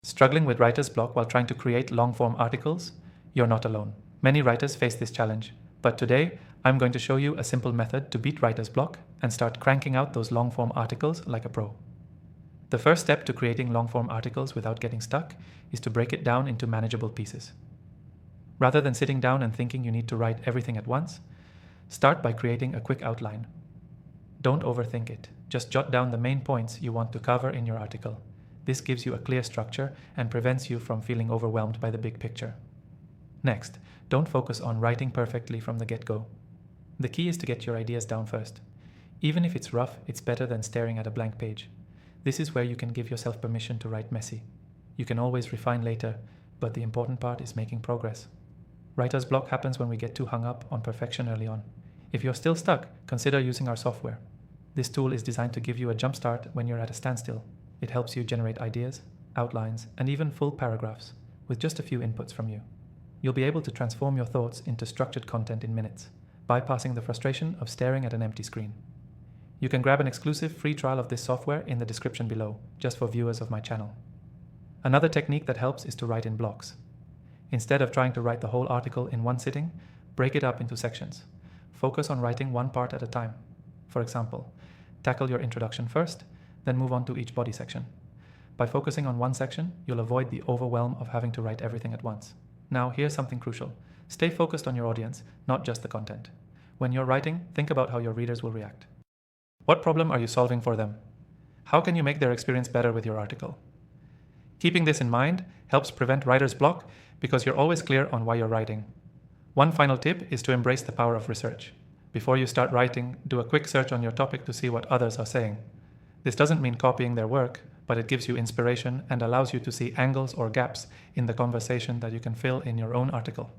Struggling with writer's block while trying to create long-form articles? You're not alone. Many writers face this challenge, but today I'm going to show you a simple method to beat writer's block and start cranking out those long-form articles like a pro. The first step to creating long-form articles without getting stuck is to break it down into manageable pieces. Rather than sitting down and thinking you need to write everything at once, start by creating a quick outline. Don't overthink it. Just jot down the main points you want to cover in your article. This gives you a clear structure and prevents you from feeling overwhelmed by the big picture. Next, don't focus on writing perfectly from the get-go. The key is to get your ideas down first. Even if it's rough, it's better than staring at a blank page. This is where you can give yourself permission to write messy. You can always refine later, but the important part is making progress. Writer's block happens when we get too hung up on perfection early on. If you're still stuck, consider using our software. This tool is designed to give you a jump start when you're at a standstill. It helps you generate ideas, outlines, and even full paragraphs with just a few inputs from you. You'll be able to transform your thoughts into structured content in minutes, bypassing the frustration of staring at an empty screen. You can grab an exclusive free trial of this software in the description below, just for viewers of my channel. Another technique that helps is to write in blocks. Instead of trying to write the whole article in one sitting, break it up into sections. Focus on writing one part at a time. For example, tackle your introduction first, then move on to each body section. By focusing on one section, you'll avoid the overwhelm of having to write everything at once. Now, here's something crucial. Stay focused on your audience, not just the content. When you're writing, think about how your readers will react. What problem are you solving for them? How can you make their experience better with your article? Keeping this in mind helps prevent writer's block because you're always clear on why you're writing. One final tip is to embrace the power of research. Before you start writing, do a quick search on your topic to see what others are saying. This doesn't mean copying their work, but it gives you inspiration and allows you to see angles or gaps in the conversation that you can fill in your own article.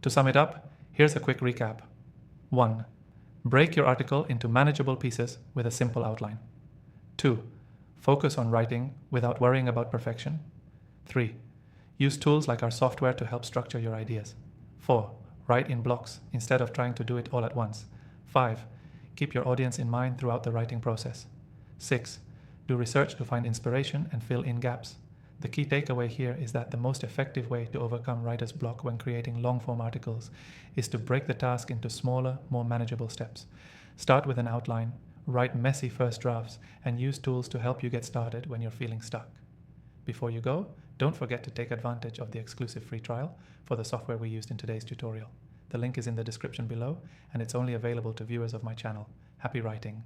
To sum it up, here's a quick recap. 1. Break your article into manageable pieces with a simple outline. 2. Focus on writing without worrying about perfection. 3. Use tools like our software to help structure your ideas. 4. Write in blocks instead of trying to do it all at once. 5. Keep your audience in mind throughout the writing process. 6. Do research to find inspiration and fill in gaps. The key takeaway here is that the most effective way to overcome writer's block when creating long-form articles is to break the task into smaller, more manageable steps. Start with an outline, write messy first drafts, and use tools to help you get started when you're feeling stuck. Before you go, don't forget to take advantage of the exclusive free trial for the software we used in today's tutorial. The link is in the description below, and it's only available to viewers of my channel. Happy writing!